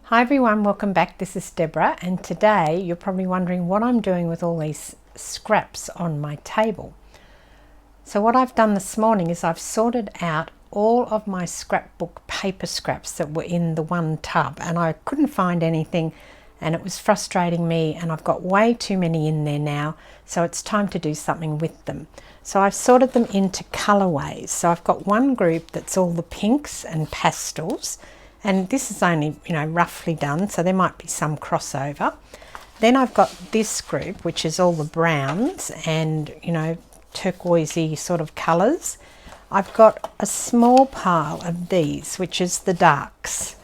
Hi everyone, welcome back. This is Deborah, and today you're probably wondering what I'm doing with all these scraps on my table. So what I've done this morning is I've sorted out all of my scrapbook paper scraps that were in the one tub, and I couldn't find anything and it was frustrating me, and I've got way too many in there now, so it's time to do something with them. So I've sorted them into colorways. So I've got one group that's all the pinks and pastels, and this is only, roughly done, so there might be some crossover. Then I've got this group, which is all the browns and, turquoisey sort of colours. I've got a small pile of these, which is the darks.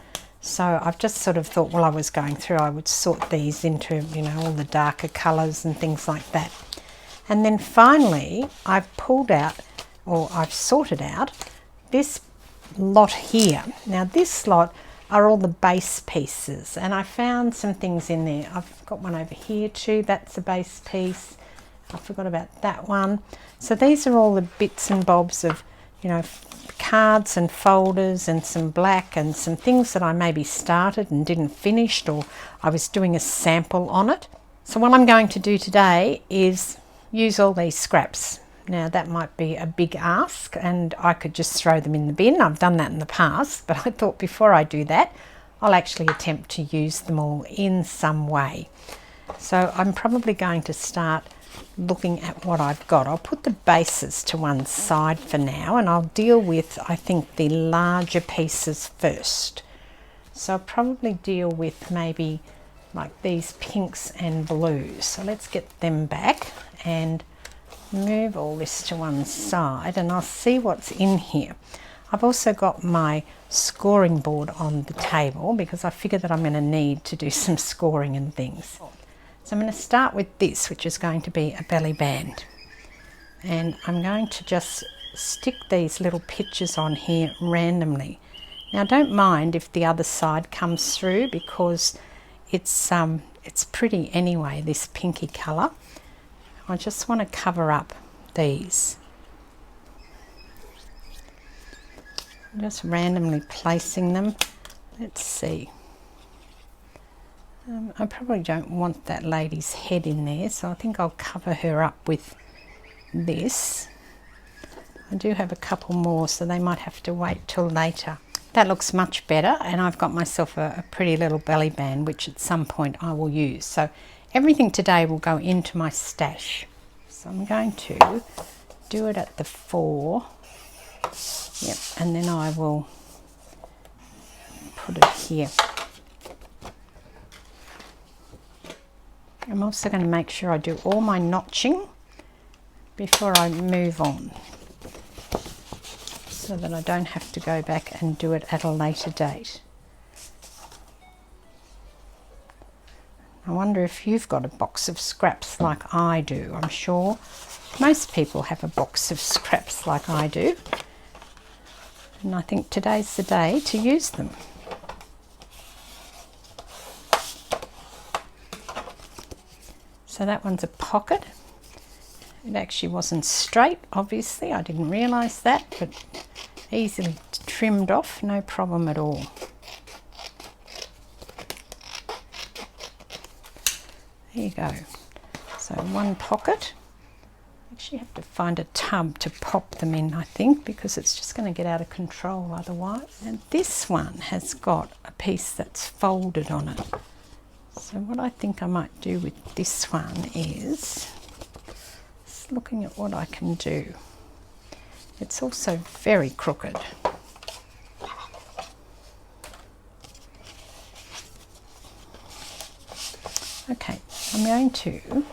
So I've just sort of thought while I was going through, I would sort these into, all the darker colours and things like that. And then finally, I've sorted out this lot here. Now this lot are all the base pieces, and I found some things in there. I've got one over here too, that's a base piece. I forgot about that one. So these are all the bits and bobs of, cards and folders and some black and some things that I maybe started and didn't finish, or I was doing a sample on it. So what I'm going to do today is use all these scraps. Now that might be a big ask, and I could just throw them in the bin. I've done that in the past, but I thought before I do that, I'll actually attempt to use them all in some way. So I'm probably going to start looking at what I've got. I'll put the bases to one side for now, and I'll deal with, I think, the larger pieces first. So I'll probably deal with maybe like these pinks and blues. So let's get them back and move all this to one side, and I'll see what's in here. I've also got my scoring board on the table because I figure that I'm going to need to do some scoring and things. So I'm going to start with this, which is going to be a belly band, and I'm going to just stick these little pictures on here randomly. Now don't mind if the other side comes through because it's pretty anyway, this pinky colour. I just want to cover up these. I'm just randomly placing them. Let's see. I probably don't want that lady's head in there, so I think I'll cover her up with this. I do have a couple more, so they might have to wait till later. That looks much better, and I've got myself a pretty little belly band, which at some point I will use. So everything today will go into my stash. So I'm going to do it at the 4. Yep, and then I will put it here. I'm also going to make sure I do all my notching before I move on, so that I don't have to go back and do it at a later date. I wonder if you've got a box of scraps like I do. I'm sure most people have a box of scraps like I do, and I think today's the day to use them. So that one's a pocket. It actually wasn't straight, obviously. I didn't realise that, but easily trimmed off, no problem at all. There you go. So one pocket. I actually have to find a tub to pop them in, I think, because it's just going to get out of control otherwise. And this one has got a piece that's folded on it. So what I think I might do with this one is just looking at what I can do. It's also very crooked. Okay, I'm going to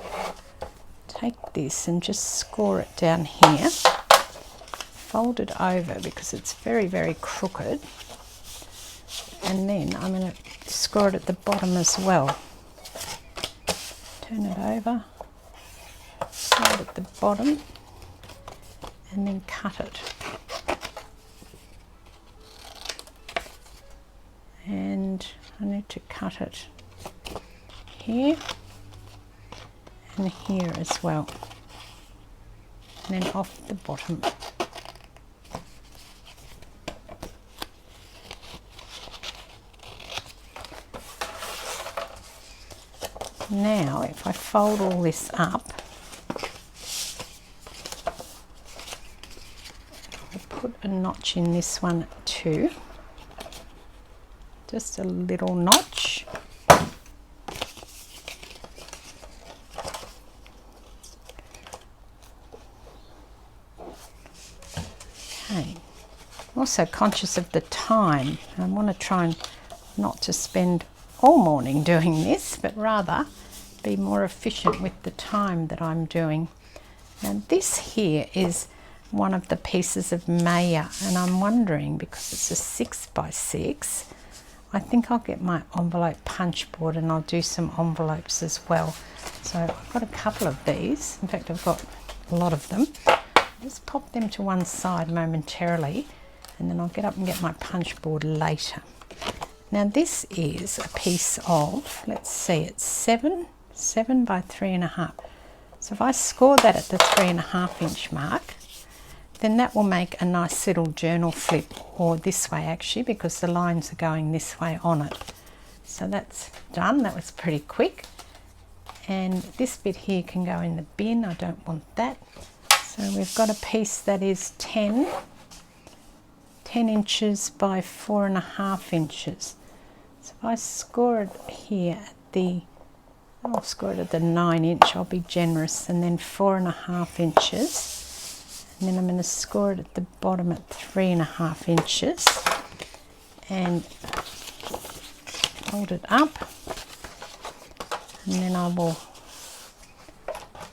take this and just score it down here, fold it over because it's very, very crooked, and then I'm going to score it at the bottom as well. Turn it over, score it at the bottom, and then cut it. And I need to cut it here and here as well, and then off the bottom. Now if I fold all this up, I'll put a notch in this one too, just a little notch. Okay. Also conscious of the time. I want to try and not to spend all morning doing this, but rather be more efficient with the time that I'm doing. Now this here is one of the pieces of Maya, and I'm wondering, because it's a 6x6, I think I'll get my envelope punch board and I'll do some envelopes as well. So I've got a couple of these. In fact, I've got a lot of them. Just pop them to one side momentarily, and then I'll get up and get my punch board later. Now this is a piece of, let's see, it's 7 by 3.5. So if I score that at the 3.5 inch mark, then that will make a nice little journal flip, or this way actually, because the lines are going this way on it. So that's done. That was pretty quick. And this bit here can go in the bin. I don't want that. So we've got a piece that is 10 inches by 4.5 inches. So if I score it here at the, I'll score it at the 9 inch, I'll be generous, and then 4.5 inches. And then I'm going to score it at the bottom at 3.5 inches and hold it up, and then I will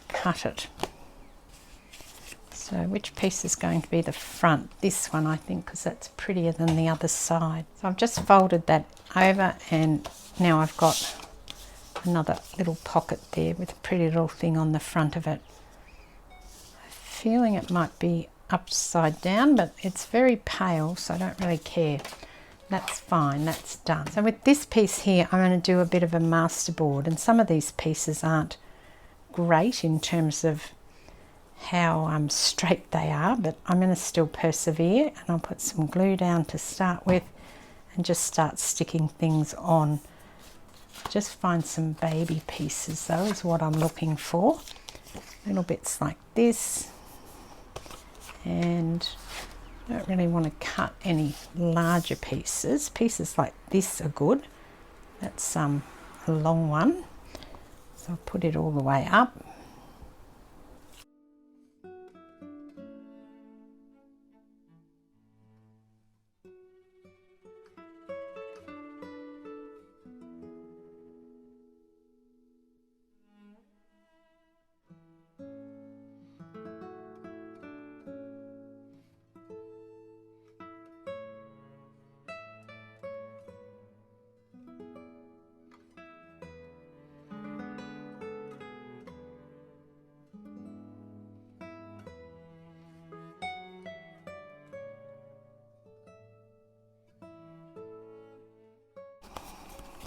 cut it. So which piece is going to be the front? This one, I think, because that's prettier than the other side. So I've just folded that over, and now I've got another little pocket there with a pretty little thing on the front of it. Feeling it might be upside down, but it's very pale, so I don't really care. That's fine, that's done. So with this piece here, I'm going to do a bit of a masterboard, and some of these pieces aren't great in terms of how straight they are, but I'm going to still persevere, and I'll put some glue down to start with and just start sticking things on. Just find some baby pieces though is what I'm looking for. Little bits like this. And I don't really want to cut any larger pieces. Pieces like this are good. That's a long one. So I'll put it all the way up.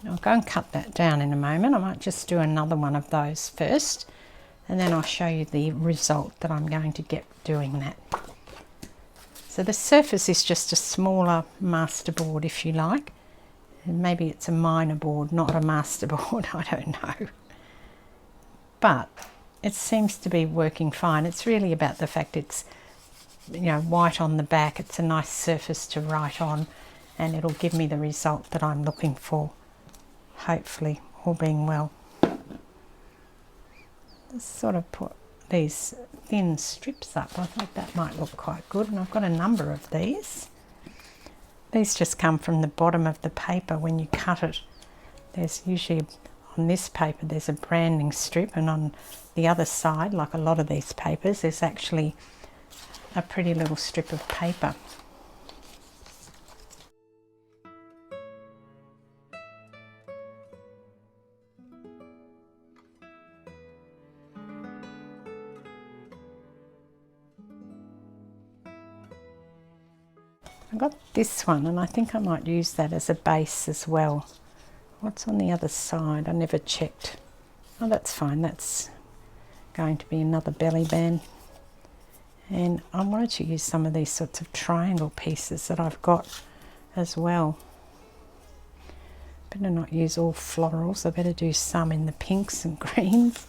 I'll go and cut that down in a moment. I might just do another one of those first, and then I'll show you the result that I'm going to get doing that. So the surface is just a smaller masterboard, if you like. And maybe it's a minor board, not a masterboard, I don't know. But it seems to be working fine. It's really about the fact it's, you know, white on the back. It's a nice surface to write on, and it'll give me the result that I'm looking for. Hopefully, all being well. Just sort of put these thin strips up. I think that might look quite good, and I've got a number of these. These just come from the bottom of the paper when you cut it. There's usually, on this paper, there's a branding strip, and on the other side, like a lot of these papers, there's actually a pretty little strip of paper. I got this one, and I think I might use that as a base as well. What's on the other side? I never checked. Oh, that's fine. That's going to be another belly band. And I wanted to use some of these sorts of triangle pieces that I've got as well. Better not use all florals, I better do some in the pinks and greens.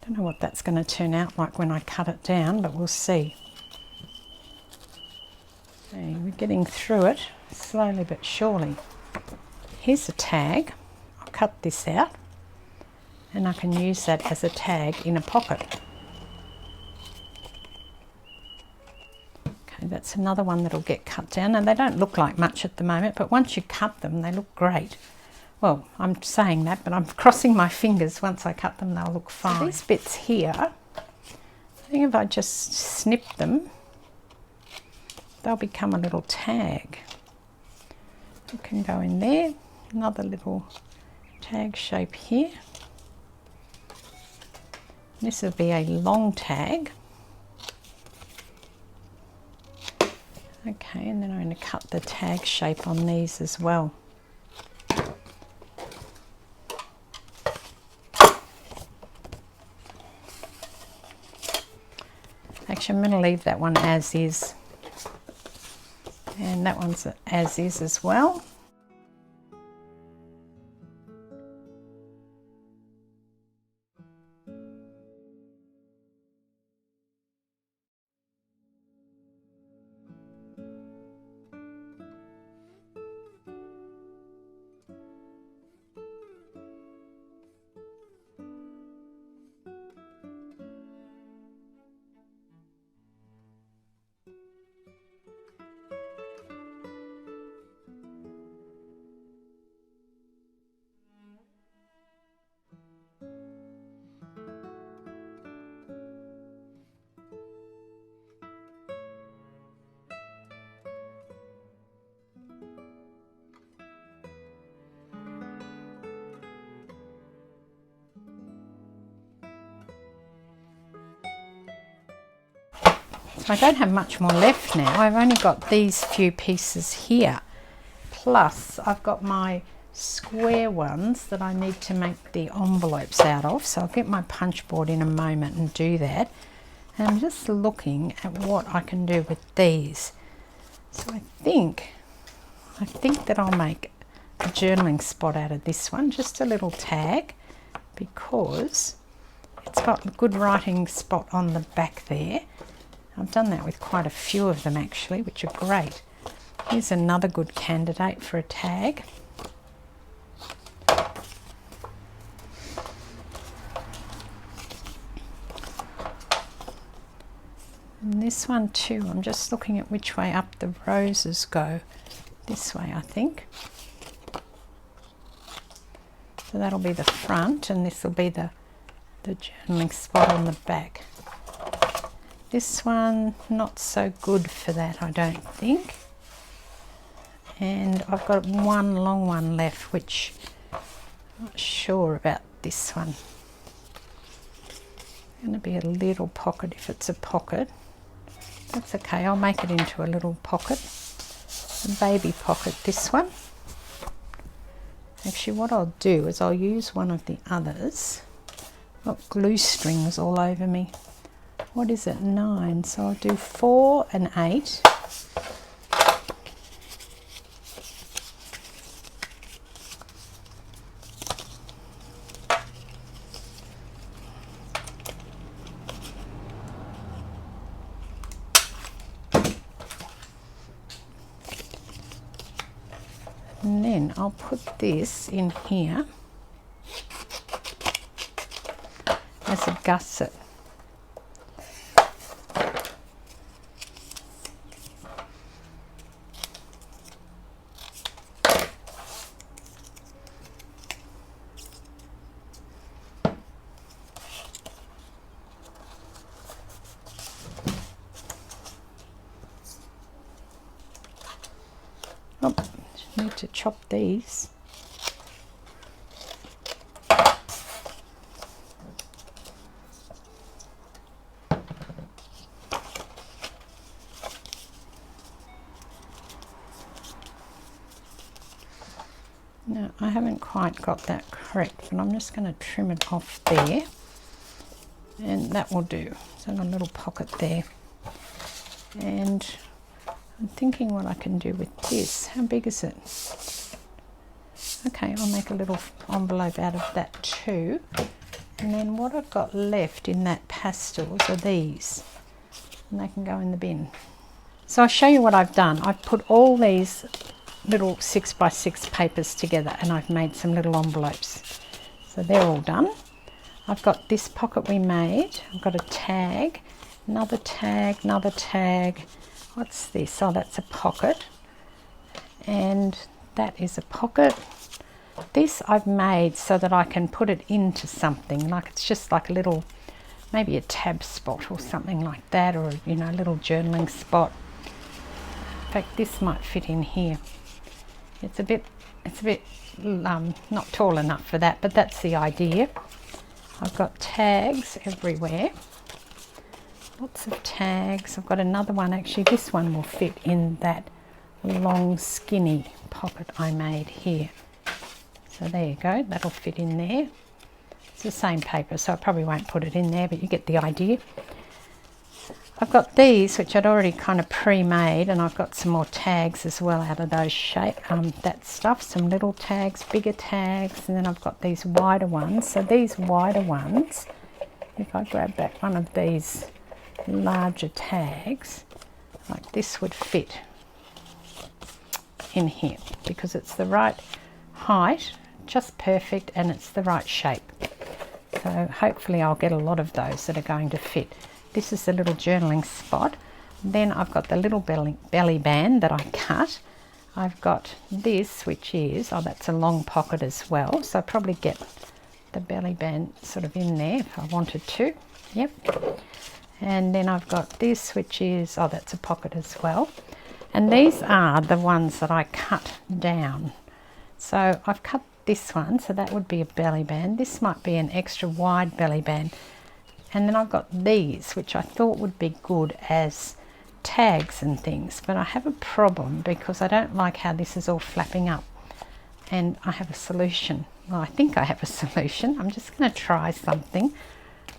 Don't know what that's going to turn out like when I cut it down, but we'll see. Okay, we're getting through it slowly but surely. Here's a tag. I'll cut this out and I can use that as a tag in a pocket. Okay, that's another one that'll get cut down, and they don't look like much at the moment, but once you cut them they look great. Well, I'm saying that, but I'm crossing my fingers. Once I cut them, they'll look fine. So these bits here, I think if I just snip them, they'll become a little tag. It can go in there. Another little tag shape here. This will be a long tag. Okay, and then I'm going to cut the tag shape on these as well. Actually, I'm going to leave that one as is, and that one's as is as well. I don't have much more left now. I've only got these few pieces here. Plus I've got my square ones that I need to make the envelopes out of. So I'll get my punch board in a moment and do that. And I'm just looking at what I can do with these. So I think that I'll make a journaling spot out of this one. Just a little tag, because it's got a good writing spot on the back there. I've done that with quite a few of them actually, which are great. Here's another good candidate for a tag. And this one too, I'm just looking at which way up the roses go. This way, I think. So that'll be the front, and this will be the journaling spot on the back. This one, not so good for that, I don't think. And I've got one long one left, which I'm not sure about this one. Going to be a little pocket if it's a pocket. That's okay, I'll make it into a little pocket. A baby pocket, this one. Actually, what I'll do is I'll use one of the others. Got glue strings all over me. What is it? 9. So I'll do 4 and 8. And then I'll put this in here as a gusset. Oh, need to chop these. No, I haven't quite got that correct, but I'm just going to trim it off there. and that will do. So I've got a little pocket there, and I'm thinking what I can do with this. How big is it? Okay, I'll make a little envelope out of that too. And then what I've got left in that pastels are these, and they can go in the bin. So I'll show you what I've done. I've put all these little 6x6 papers together, and I've made some little envelopes. So they're all done. I've got this pocket we made. I've got a tag, another tag, another tag. What's this? Oh, that's a pocket. And that is a pocket. This I've made so that I can put it into something, like it's just like a little, maybe a tab spot or something like that, or you know, a little journaling spot. In fact, this might fit in here. It's a bit not tall enough for that, but that's the idea. I've got tags everywhere, lots of tags. I've got another one, actually this one will fit in that long skinny pocket I made here. So there you go, that'll fit in there. It's the same paper, so I probably won't put it in there, but you get the idea. I've got these, which I'd already kind of pre-made, and I've got some more tags as well out of those that stuff. Some little tags, bigger tags, and then I've got these wider ones. So these wider ones, if I grab back one of these larger tags, like this would fit in here because it's the right height, just perfect, and it's the right shape. So hopefully I'll get a lot of those that are going to fit. This is the little journaling spot. Then I've got the little belly band that I cut. I've got this, which is, oh, that's a long pocket as well. So I'll probably get the belly band sort of in there if I wanted to. Yep. And then I've got this, which is, oh, that's a pocket as well. And these are the ones that I cut down. So I've cut this one, so that would be a belly band. This might be an extra wide belly band. And then I've got these, which I thought would be good as tags and things, but I have a problem because I don't like how this is all flapping up. And I have a solution. Well, I think I have a solution. I'm just going to try something.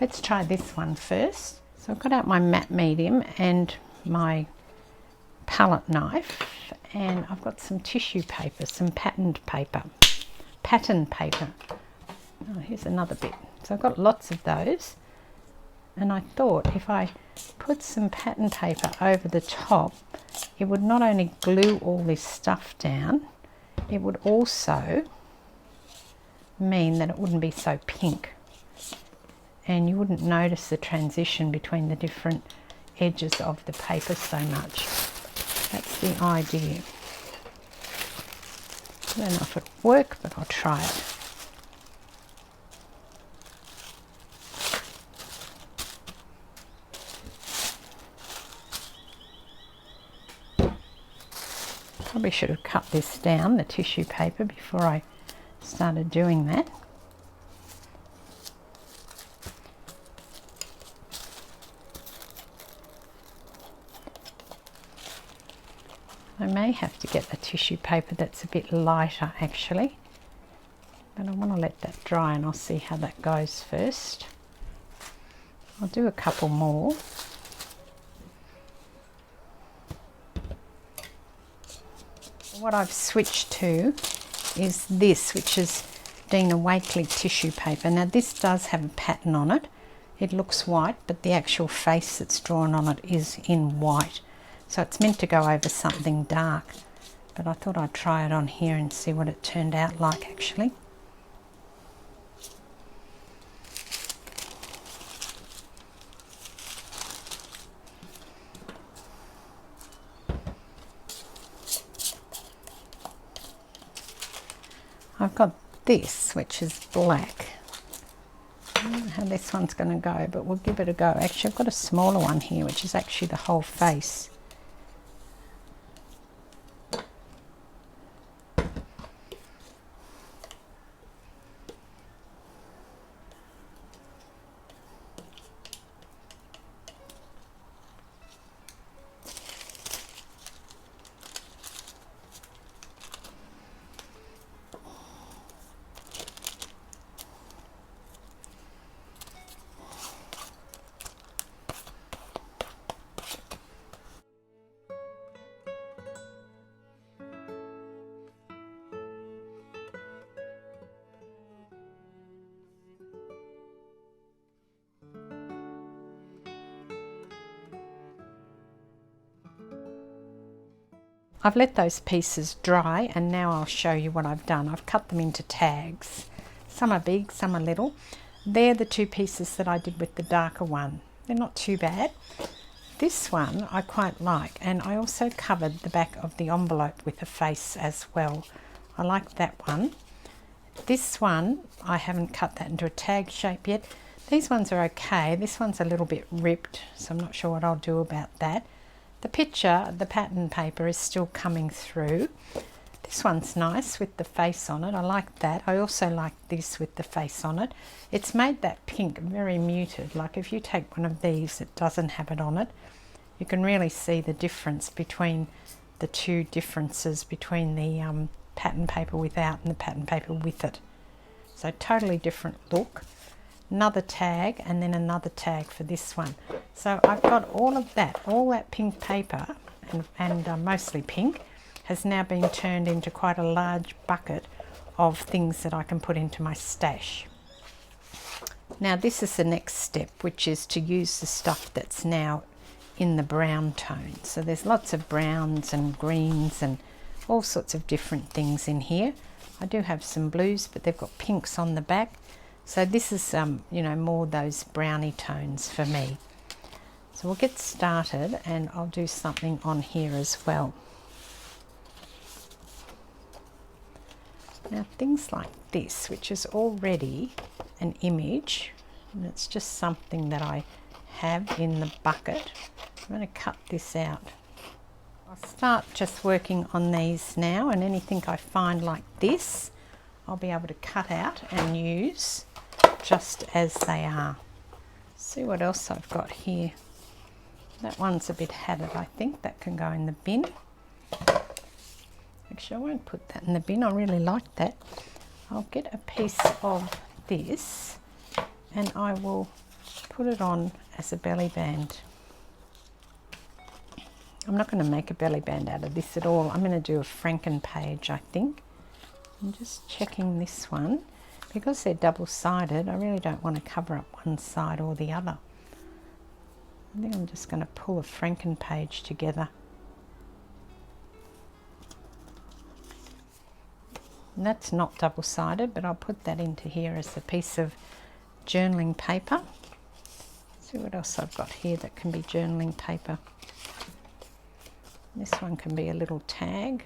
Let's try this one first. So I've got out my matte medium and my palette knife, and I've got some tissue paper, some pattern paper. Oh, here's another bit. So I've got lots of those. And I thought if I put some pattern paper over the top, it would not only glue all this stuff down, it would also mean that it wouldn't be so pink. And you wouldn't notice the transition between the different edges of the paper so much. That's the idea. I don't know if it'll work, but I'll try it. Probably should have cut this down, the tissue paper, before I started doing that. I may have to get the tissue paper that's a bit lighter actually, but I want to let that dry and I'll see how that goes first. I'll do a couple more. What I've switched to is this, which is Dina Wakley tissue paper. Now this does have a pattern on it. It looks white, but the actual face that's drawn on it is in white. So it's meant to go over something dark. But I thought I'd try it on here and see what it turned out like actually. I've got this, which is black. I don't know how this one's going to go, but we'll give it a go. Actually, I've got a smaller one here, which is actually the whole face. I've let those pieces dry, and now I'll show you what I've done. I've cut them into tags. Some are big, some are little. They're the two pieces that I did with the darker one. They're not too bad. This one I quite like, and I also covered the back of the envelope with a face as well. I like that one. This one, I haven't cut that into a tag shape yet. These ones are okay. This one's a little bit ripped, so I'm not sure what I'll do about that. The picture, the pattern paper is still coming through. This one's nice with the face on it. I like that. I also like this with the face on it. It's made that pink very muted. Like if you take one of these that doesn't have it on it, you can really see the difference between the two differences between the pattern paper without and the pattern paper with it. So totally different look. Another tag, and then another tag for this one. So I've got all of that, all that pink paper, and mostly pink, has now been turned into quite a large bucket of things that I can put into my stash. Now this is the next step, which is to use the stuff that's now in the brown tone. So there's lots of browns and greens and all sorts of different things in here. I do have some blues, but they've got pinks on the back. So this is, you know, more those browny tones for me. So we'll get started, and I'll do something on here as well. Now things like this, which is already an image, and it's just something that I have in the bucket. I'm going to cut this out. I'll start just working on these now, and anything I find like this, I'll be able to cut out and use just as they are. See what else I've got here. That one's a bit hatted, I think. That can go in the bin. Actually, I won't put that in the bin. I really like that. I'll get a piece of this and I will put it on as a belly band. I'm not going to make a belly band out of this at all. I'm going to do a Franken-page, I think. I'm just checking this one. Because they're double-sided, I really don't want to cover up one side or the other. I think I'm just going to pull a Franken-page together. And that's not double-sided, but I'll put that into here as a piece of journaling paper. Let's see what else I've got here that can be journaling paper. This one can be a little tag.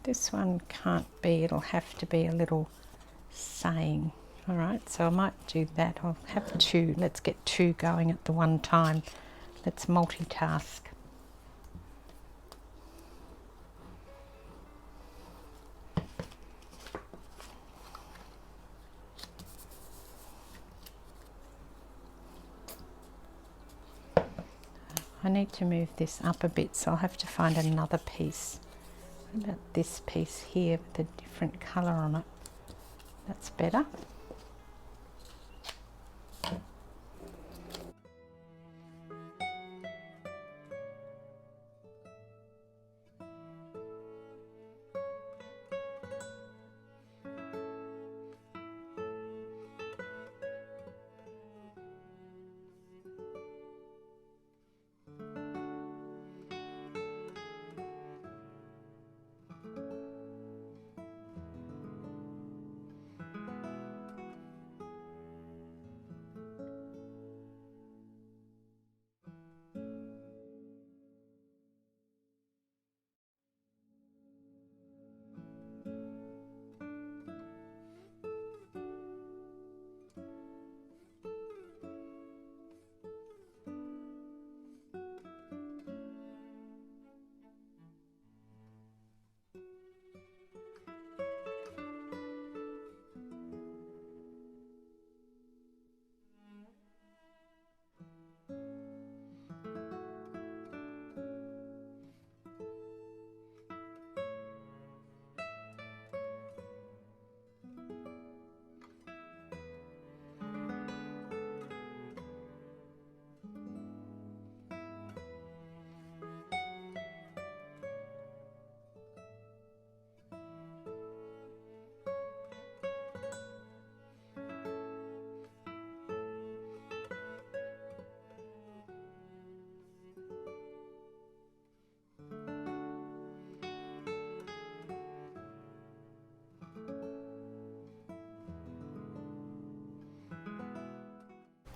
This one can't be, it'll have to be a little saying. All right, so I might do that. I'll have two. Let's get two going at the one time. Let's multitask. I need to move this up a bit, so I'll have to find another piece. What about this piece here with a different colour on it? That's better.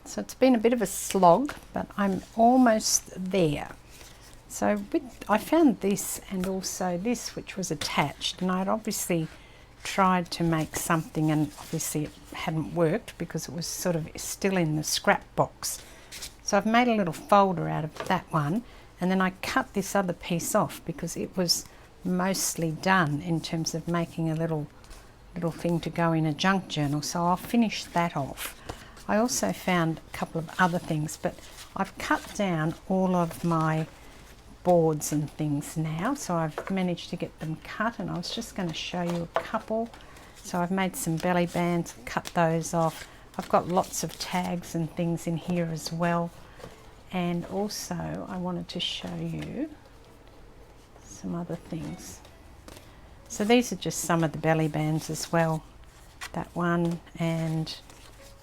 So it's been a bit of a slog, but I'm almost there. So I found this and also this, which was attached, and I'd obviously tried to make something, and obviously it hadn't worked because it was sort of still in the scrap box. So I've made a little folder out of that one, and then I cut this other piece off because it was mostly done in terms of making a little thing to go in a junk journal. So I'll finish that off. I also found a couple of other things, but I've cut down all of my boards and things now, so I've managed to get them cut, and I was just going to show you a couple. So I've made some belly bands, cut those off. I've got lots of tags and things in here as well, and also I wanted to show you some other things. So these are just some of the belly bands as well, that one and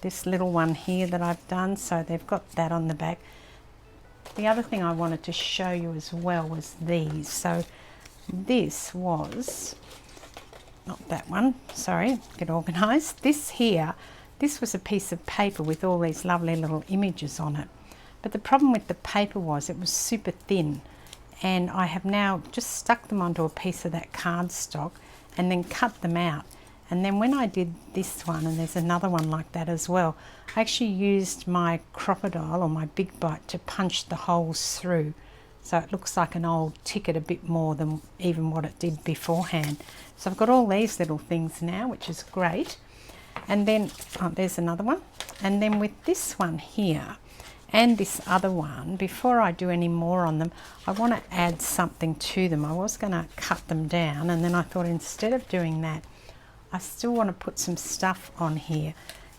this little one here that I've done, so they've got that on the back. The other thing I wanted to show you as well was these. So this was, not that one, sorry, get organised. This here, this was a piece of paper with all these lovely little images on it. But the problem with the paper was it was super thin, and I have now just stuck them onto a piece of that cardstock and then cut them out. And then when I did this one, and there's another one like that as well, I actually used my crocodile or my big bite to punch the holes through. So it looks like an old ticket a bit more than even what it did beforehand. So I've got all these little things now, which is great. And then, oh, there's another one. And then with this one here and this other one, before I do any more on them, I want to add something to them. I was going to cut them down, and then I thought instead of doing that, I still want to put some stuff on here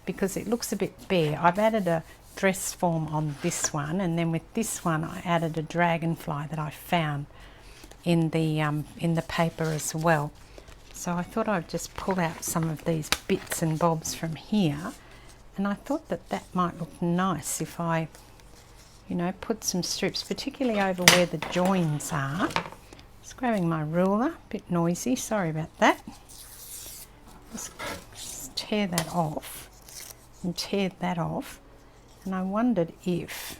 because it looks a bit bare. I've added a dress form on this one, and then with this one I added a dragonfly that I found in the paper as well. So I thought I'd just pull out some of these bits and bobs from here, and I thought that that might look nice if I, you know, put some strips, particularly over where the joins are. Just grabbing my ruler, a bit noisy, sorry about that. Just tear that off and tear that off, and I wondered if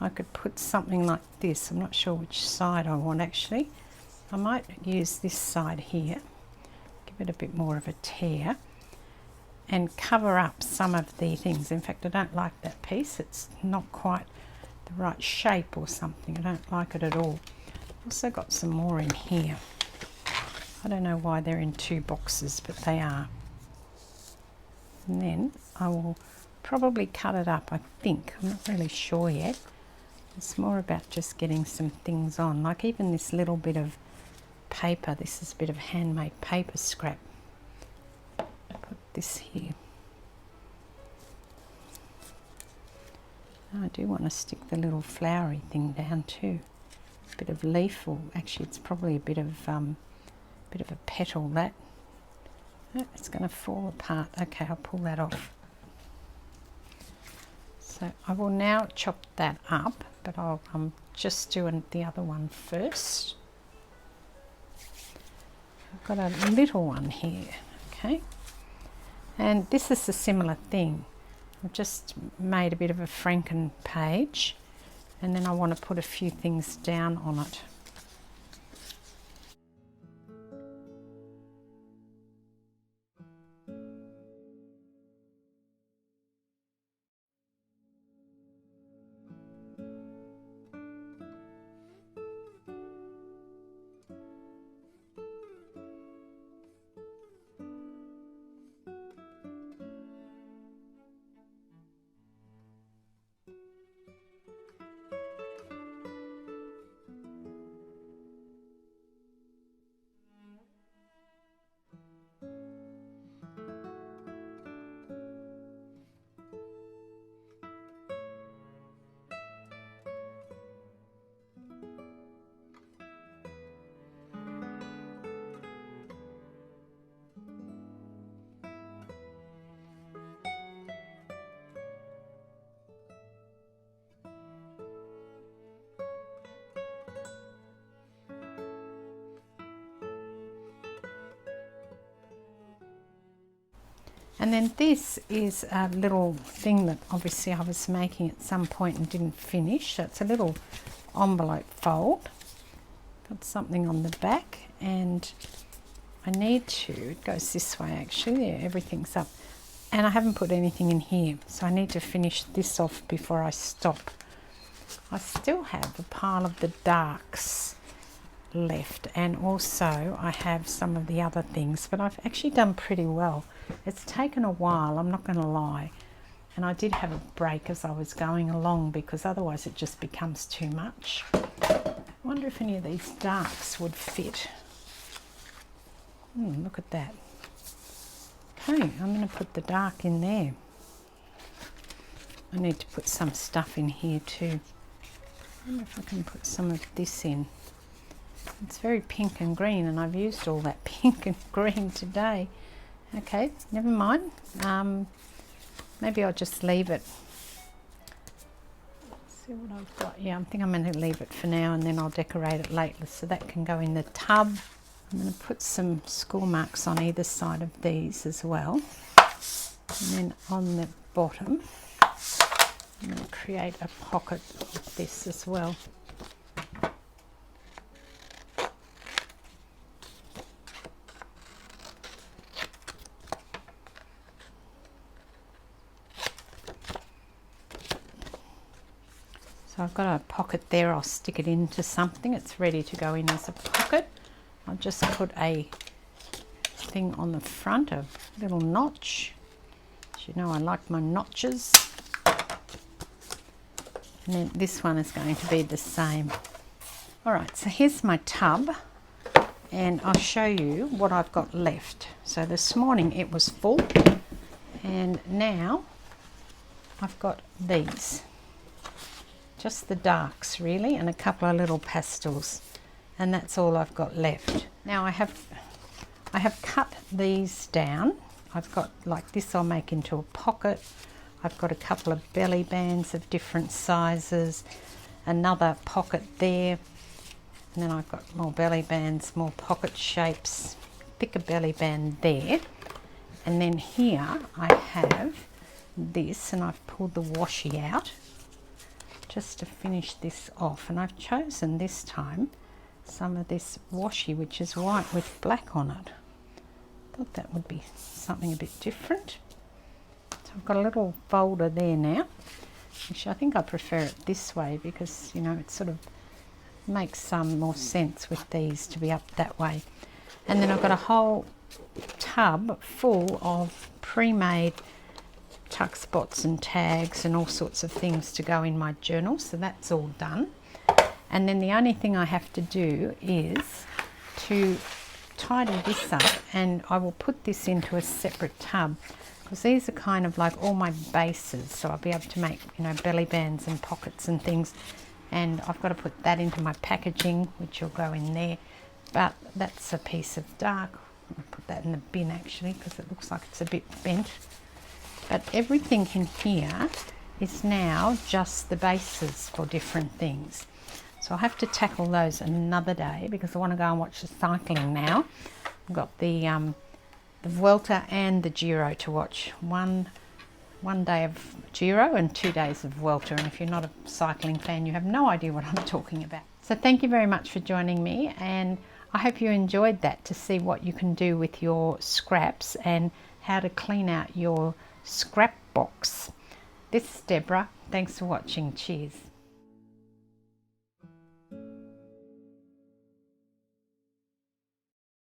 I could put something like this. I'm not sure which side I want actually. I might use this side here, give it a bit more of a tear and cover up some of the things. In fact, I don't like that piece, it's not quite the right shape or something. I don't like it at all. I've also got some more in here. I don't know why they're in two boxes, but they are. And then I will probably cut it up, I think. I'm not really sure yet. It's more about just getting some things on, like even this little bit of paper. This is a bit of handmade paper scrap. Put this here. I do want to stick the little flowery thing down too. A bit of leaf, or actually it's probably a bit of a petal. That, oh, it's going to fall apart. Okay, I'll pull that off. So I will now chop that up, but I'll just do the other one first. I've got a little one here, okay, and this is a similar thing. I've just made a bit of a Franken-page, and then I want to put a few things down on it. And then this is a little thing that obviously I was making at some point and didn't finish. So it's a little envelope fold. Got something on the back, and I need to, it goes this way actually, yeah, everything's up. And I haven't put anything in here, so I need to finish this off before I stop. I still have a pile of the darks left, and also I have some of the other things, but I've actually done pretty well. It's taken a while, I'm not going to lie, and I did have a break as I was going along because otherwise it just becomes too much. I wonder if any of these darks would fit. Look at that. Okay, I'm going to put the dark in there. I need to put some stuff in here too. I wonder if I can put some of this in. It's very pink and green, and I've used all that pink and green today. Okay, never mind. Maybe I'll just leave it. Let's see what I've got. Yeah, I think I'm going to leave it for now, and then I'll decorate it later. So that can go in the tub. I'm going to put some score marks on either side of these as well. And then on the bottom, I'm going to create a pocket of this as well. So I've got a pocket there, I'll stick it into something. It's ready to go in as a pocket. I'll just put a thing on the front, a little notch. As you know, I like my notches. And then this one is going to be the same. All right, so here's my tub, and I'll show you what I've got left. So this morning it was full, and now I've got these. Just the darks really, and a couple of little pastels. And that's all I've got left. Now I have cut these down. I've got like this, I'll make into a pocket. I've got a couple of belly bands of different sizes, another pocket there, and then I've got more belly bands, more pocket shapes, thicker belly band there. And then here I have this, and I've pulled the washi out just to finish this off, and I've chosen this time some of this washi, which is white with black on it. Thought that would be something a bit different. So I've got a little folder there now, which I think I prefer it this way because, you know, it sort of makes some more sense with these to be up that way. And then I've got a whole tub full of pre-made tuck spots and tags and all sorts of things to go in my journal, so that's all done. And then the only thing I have to do is to tidy this up, and I will put this into a separate tub because these are kind of like all my bases, so I'll be able to make, you know, belly bands and pockets and things. And I've got to put that into my packaging, which will go in there. But that's a piece of dark. I'll put that in the bin actually because it looks like it's a bit bent. But everything in here is now just the bases for different things. So I'll have to tackle those another day because I want to go and watch the cycling now. I've got the Vuelta and the Giro to watch. One day of Giro and 2 days of Vuelta. And if you're not a cycling fan, you have no idea what I'm talking about. So thank you very much for joining me, and I hope you enjoyed that, to see what you can do with your scraps and how to clean out your scrap box. This is Deborah. Thanks for watching. Cheers.